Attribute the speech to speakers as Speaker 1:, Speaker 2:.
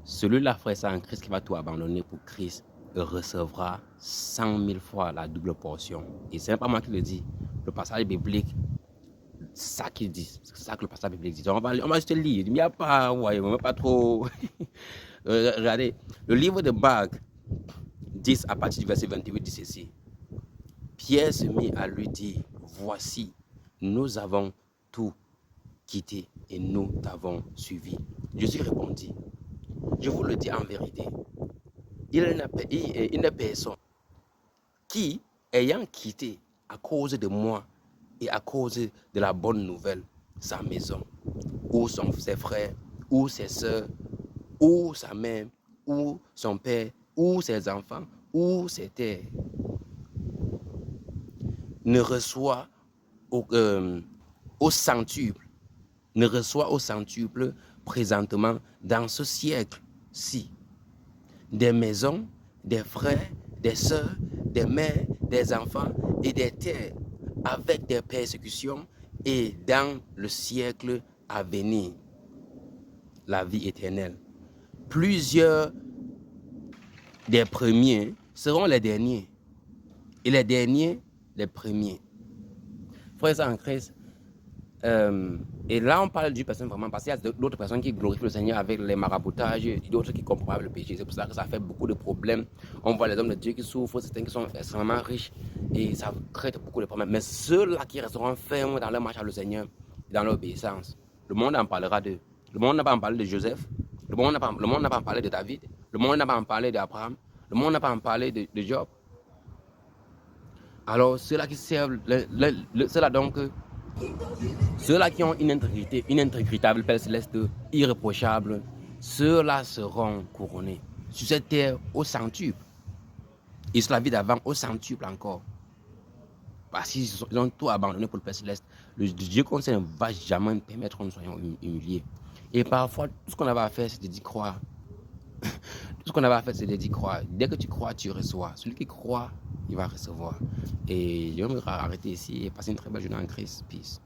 Speaker 1: Celui-là, frère, c'est en Christ qui va tout abandonner pour Christ recevra 100 000 fois la double portion. Et ce n'est pas moi qui le dis. Le passage biblique, c'est ça qu'il dit. C'est ça que le passage biblique dit. On va juste lire. Il n'y a pas, ouais, on ne va pas trop. Regardez, le livre de Bac 10 à partir du verset 28 dit ceci. Pierre se mit à lui dire, voici, nous avons tout quitté et nous t'avons suivi. Jésus répondit, je vous le dis en vérité, il n'est personne qui, ayant quitté à cause de moi et à cause de la bonne nouvelle, sa maison, ou ses frères, ou ses soeurs, ou sa mère, ou son père, ou ses enfants, ou ses terres, ne reçoit au centuple, présentement dans ce siècle-ci, des maisons, des frères, des sœurs, des mères, des enfants et des terres, avec des persécutions, et dans le siècle à venir, la vie éternelle. Plusieurs des premiers seront les derniers, et les derniers les premiers. Frères en Christ, et là on parle d'une personne vraiment, parce qu'il y a d'autres personnes qui glorifient le Seigneur avec les maraboutages, et d'autres qui comprennent le péché. C'est pour ça que ça fait beaucoup de problèmes. On voit les hommes de Dieu qui souffrent, certains qui sont extrêmement riches, et ça crée beaucoup de problèmes. Mais ceux-là qui resteront fermes dans leur marche avec le Seigneur, dans leur obéissance, le monde en parlera d'eux. Le monde n'a pas en parlé de Joseph, le monde n'a pas en parlé de David, le monde n'a pas en parlé d'Abraham, le monde n'a pas en parlé de Job. Alors ceux-là qui servent, ceux-là donc, ceux-là qui ont une intégrité, une intégritable Père Céleste irréprochable, ceux-là seront couronnés sur cette terre au centuple. Et sur la vie d'avant au centuple encore. Parce qu'ils ont tout abandonné pour le Père Céleste. Le Dieu qu'on sait ne va jamais permettre que nous soyons humiliés. Et parfois, tout ce qu'on avait à faire, c'est de dire croire. Tout ce qu'on avait à faire, c'est de dire croire. Dès que tu crois, tu reçois. Celui qui croit, il va recevoir. Et je vais me arrêter ici et passer une très belle journée en Christ. Peace.